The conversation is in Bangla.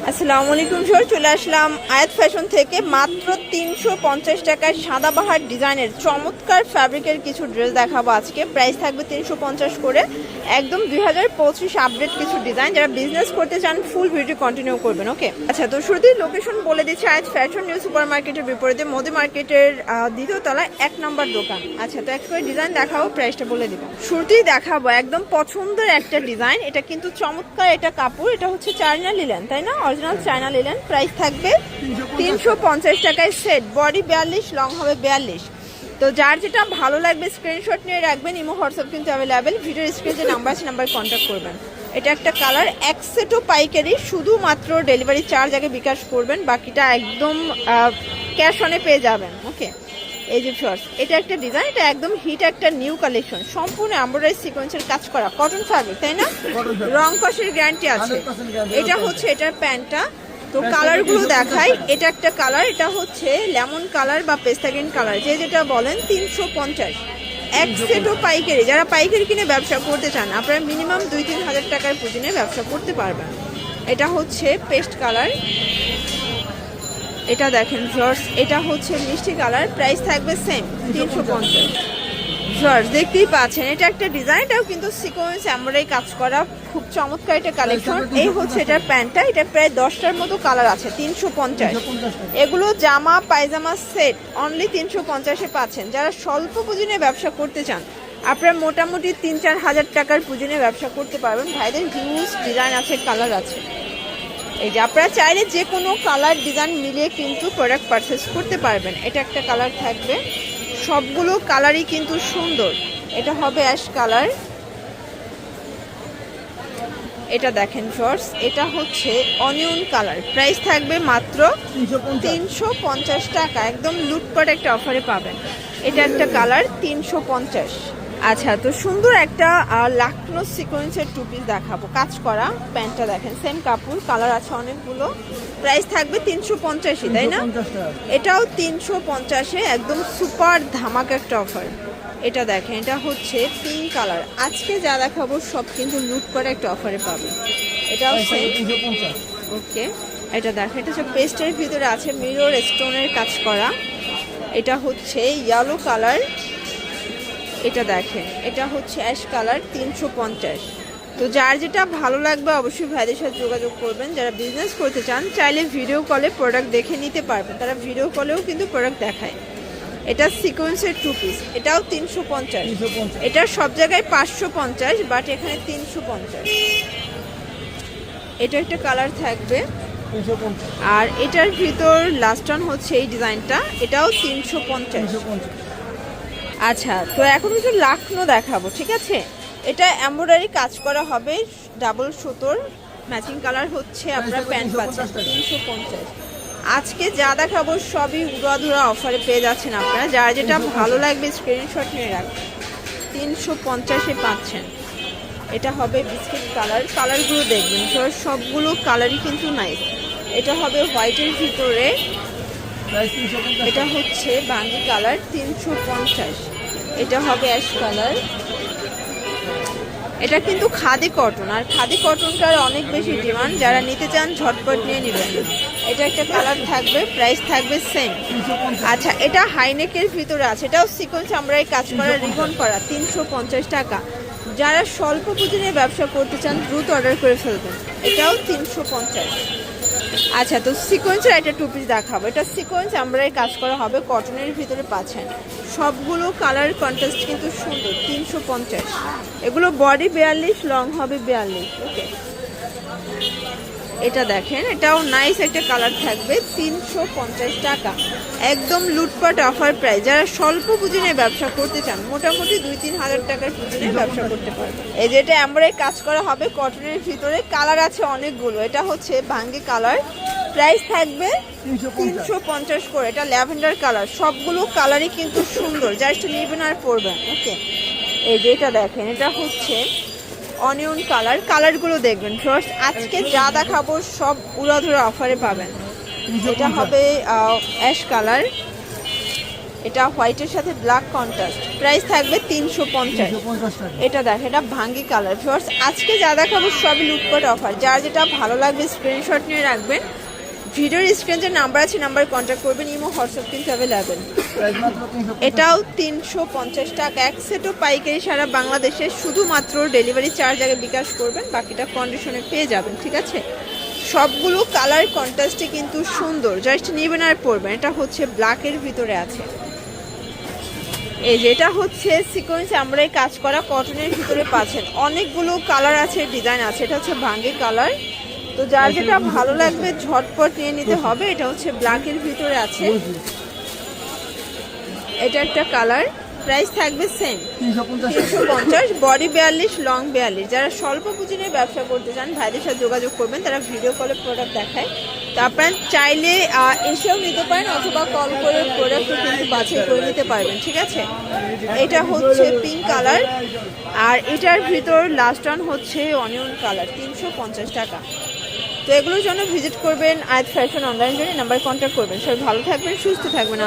আসসালামু আলাইকুম স্যার, চলে আসলাম আয়াত ফ্যাশন থেকে মাত্র 350 টাকায় সাদাবাহার ডিজাইনের চমৎকার ফ্যাব্রিকের কিছু ড্রেস দেখাবো আজকে। প্রাইস থাকবে 350 করে, একদম 2025 আপডেট কিছু ডিজাইন। যারা বিজনেস করতে চান ফুল ভিডিও কন্টিনিউ করবেন। ওকে, আচ্ছা, তো শুরুতেই লোকেশন বলে দিচ্ছি। আয়াত ফ্যাশন নিউ সুপার মার্কেটের বিপরীতে মোদি মার্কেটের দ্বিতীয় তলায় 1 নম্বর দোকান। আচ্ছা, তো এক করে ডিজাইন দেখাবো, প্রাইসটা বলে দিব। শুরুতেই দেখাবো একদম পছন্দের একটা ডিজাইন। এটা কিন্তু চমৎকার, এটা কাপড়, এটা হচ্ছে চায়না লিলেন, তাই না? Original China linen. প্রাইস থাকবে 350 টাকায় সেট। বডি 42, লং হবে 42। তো যার যেটা ভালো লাগবে স্ক্রিনশট নিয়ে রাখবেন। ইমো হোয়াটসঅ্যাপ কিন্তু অ্যাভেলেবেল। ভিডিওর স্ক্রিনে যে নাম্বার আছে নাম্বারে কন্ট্যাক্ট করবেন। এটা একটা কালার, এক সেটও পাইকারি, শুধুমাত্র ডেলিভারি চার্জ আগে বিকাশ করবেন, বাকিটা একদম ক্যাশ অনে পেয়ে যাবেন। ওকে, এই যে শর্টস, এটা একটা ডিজাইন, এটা একদম হিট একটা নিউ কালেকশন, সম্পূর্ণ এমব্রয়ডারি সিকোয়েন্সের কাজ করা, কটন ফ্যাব্রিক, তাই না? রং কষের গ্যারান্টি আছে। এটা হচ্ছে এটার প্যান্টটা। তো কালারগুলো দেখাই। এটা একটা কালার, এটা হচ্ছে লেমন কালার বা পেস্তা গ্রিন কালার, যে যেটা বলেন। 350, এক সেটও পাইকারি। যারা পাইকারি কিনে ব্যবসা করতে চান, আপনারা মিনিমাম 2-3 হাজার টাকার পুঁজিনে ব্যবসা করতে পারবেন। এটা হচ্ছে পেস্ট কালার, এটা দেখেন জর্জ, এটা হচ্ছে মিষ্টি কালার। প্রাইস থাকবে সেম 350। জর্জ দেখতেই পাচ্ছেন, এটা একটা ডিজাইন, এটাও কিন্তু সিকোয়েন্স এমব্রয়ডারি কাজ করা, খুব চমৎকার একটা কালেকশন। এই হচ্ছে এটার প্যান্টটা, এটা প্রায় 10টার মতো কালার আছে। 350। এগুলো জামা পায়জামা সেট অনলি 350-এ পাচ্ছেন। যারা স্বল্প পুঁজি নিয়ে ব্যবসা করতে চান, আপনারা মোটামুটি 3-4 হাজার টাকার পুঁজি নিয়ে ব্যবসা করতে পারবেন। ভাইদের হিউজ ডিজাইন আছে, কালার আছে। এই যে আপনারা চাইলে যে কোনো কালার ডিজাইন মিলিয়ে কিন্তু প্রোডাক্ট পারচেস করতে পারবেন। এটা একটা কালার থাকবে, সবগুলো কালারই কিন্তু সুন্দর। এটা হবে অ্যাশ কালার, এটা দেখেন শর্টস, এটা হচ্ছে অনিয়ন কালার। প্রাইস থাকবে মাত্র 350 টাকা, একদম লুটপাট একটা অফারে পাবেন। এটা একটা কালার 350। আচ্ছা, তো সুন্দর একটা লাকনো সিকোয়েন্সের টু পিস দেখাবো, কাজ করা। প্যান্টটা দেখেন, সেম কাপড়, কালার আছে অনেকগুলো। প্রাইস থাকবে 350, তাই না? এটাও 350-এ, একদম সুপার ধামাকা একটা অফার। এটা দেখেন, এটা হচ্ছে পিঙ্ক কালার। আজকে যা দেখাবো সব কিন্তু লুট করে একটা অফারে পাবে। এটাও সেম। ওকে, এটা দেখেন, এটা হচ্ছে পেস্টের ভিতরে আছে মিরর স্টোনের কাজ করা। এটা হচ্ছে ইয়েলো কালার, এটা দেখেন, এটা হচ্ছে অ্যাশ কালার। 350। তো যার যেটা ভালো লাগবে অবশ্যই ভাইদের সাথে যোগাযোগ করবেন। যারা বিজনেস করতে চান, চাইলে ভিডিও কলে প্রোডাক্ট দেখে নিতে পারবেন। তারা ভিডিও কলেও কিন্তু প্রোডাক্ট দেখায়। এটা সিকোয়েন্সের টু পিস, এটাও 350। এটা সব জায়গায় 550, বাট এখানে 350। এটা একটা কালার থাকবে, আর এটার ভিতর লাস্ট ওয়ান হচ্ছে এই ডিজাইনটা, এটাও 350। আচ্ছা, তো এখন হচ্ছে লাকনো দেখাবো, ঠিক আছে? এটা এমব্রয়ডারি কাজ করা হবে, ডাবল সুতোর ম্যাচিং কালার হচ্ছে। আপনার প্যান্ট পাচ্ছেন 350। আজকে যা দেখাবো সবই উড়াধুরা অফারে পেয়ে যাচ্ছেন আপনারা। যার যেটা ভালো লাগবে স্ক্রিনশট নিয়ে রাখবেন। 350-এ পাচ্ছেন। এটা হবে বিস্কিট কালার, কালারগুলো দেখবেন সবগুলো কালারই কিন্তু নাইস। এটা হবে হোয়াইটের ভিতরে, এটা হচ্ছে বাঙ্গি কালার 350। এটা হবে অ্যাশ কালার। এটা কিন্তু খাদি কটন, আর খাদি কটনটার অনেক বেশি ডিমান্ড। যারা নিতে চান ঝটপট নিয়ে নেবেন। এটা একটা কালার থাকবে, প্রাইস থাকবে সেম। আচ্ছা, এটা হাইনেকের ভিতরে আছে, এটাও সিকোয়েন্স আমরাই কাজ করা, রিবন করা। 350 টাকা। যারা স্বল্প পুঁজি নিয়ে ব্যবসা করতে চান দ্রুত অর্ডার করে ফেলবেন। এটাও 350। আচ্ছা, তো সিকোয়েন্সের একটা টু পিস দেখাবো। এটা সিকোয়েন্স আমরাই কাজ করা হবে, কটনের ভিতরে পাচ্ছেন। সবগুলো কালার কন্ট্রাস্ট কিন্তু সুন্দর। 350। এগুলো বডি 42, লং হবে 42। ওকে, এটা দেখেন, এটাও নাইস একটা কালার থাকবে। 350 টাকা, একদম লুটপাট অফার প্রাইস। যারা স্বল্প পুঁজি নিয়ে ব্যবসা করতে চান, মোটামুটি 2-3 হাজার টাকার পুঁজি নিয়ে ব্যবসা করতে পারবেন। এই যে এটা এমব্রয়ডারি কাজ করা হবে কটনের ভিতরে, কালার আছে অনেকগুলো। এটা হচ্ছে ভাঙ্গি কালার, প্রাইস থাকবে 350 করে। এটা ল্যাভেন্ডার কালার, সবগুলো কালারই কিন্তু সুন্দর, জাস্ট নেবেন আর পরবেন। ওকে, এই যে এটা দেখেন, এটা হচ্ছে অনিয়ন কালার, কালারগুলো দেখবেন ফার্স্ট। আজকে যা দেখাবো সব উড়াধুরা অফারে পাবেন। এটা হবে অ্যাশ কালার, এটা হোয়াইটের সাথে ব্ল্যাক কন্ট্রাস্ট, প্রাইস থাকবে 350। এটা দেখ, এটা ভাঙ্গি কালার। ভিউয়ার্স আজকে যা দেখাবো সবই লুটপাট অফার, যার যেটা ভালো লাগবে স্ক্রিনশট নিয়ে রাখবেন। ভিডিওর স্ক্রিনে যে নাম্বার আছে নাম্বারে কন্ট্যাক্ট করবেন, ইমো হোয়াটসঅ্যাপ কিন্তু অ্যাভেলেবেল। এটাও 350 টাকা, এক সেটও পাইকারি সারা বাংলাদেশে, শুধুমাত্র ডেলিভারি চার্জ আগে বিকাশ করবেন, বাকিটা কন্ডিশনে পেয়ে যাবেন, ঠিক আছে। সবগুলো কালার কন্ট্রাস্টে কিন্তু সুন্দর, জাস্ট নেবেন আর পরবেন। এটা হচ্ছে ব্ল্যাকের ভিতরে আছে, এই যে এটা হচ্ছে সিকোয়েন্স আমরাই কাজ করা কটনের ভিতরে পাচ্ছেন। অনেকগুলো কালার আছে, ডিজাইন আছে। এটা হচ্ছে ভাঙ্গি কালার, তো যার যেটা ভালো লাগবে ঝটপট নিয়ে নিতে হবে। এটা হচ্ছে ব্ল্যাকের ভিতরে আছে, এটা একটা কালার, প্রাইস থাকবে সেম 350। Body 42, long 42। যারা স্বল্প পুঁজি নিয়ে ব্যবসা করতে চান ভাইদের সাথে যোগাযোগ করবেন, তারা ভিডিও কলে প্রোডাক্ট দেখায়, তো আপনারা চাইলে এসেও নিতে পারেন অথবা কল করে প্রোডাক্ট কিন্তু বাছাই করে নিতে পারবেন, ঠিক আছে। এটা হচ্ছে পিঙ্ক কালার, আর এটার ভিতর লাস্ট ওয়ান হচ্ছে অনিয়ন কালার, 350 টাকা। তো এগুলোর জন্য ভিজিট করবেন আয়াত ফ্যাশন অনলাইন জন্য, নাম্বার কন্ট্যাক্ট করবেন। সবাই ভালো থাকবেন, সুস্থ থাকবেন।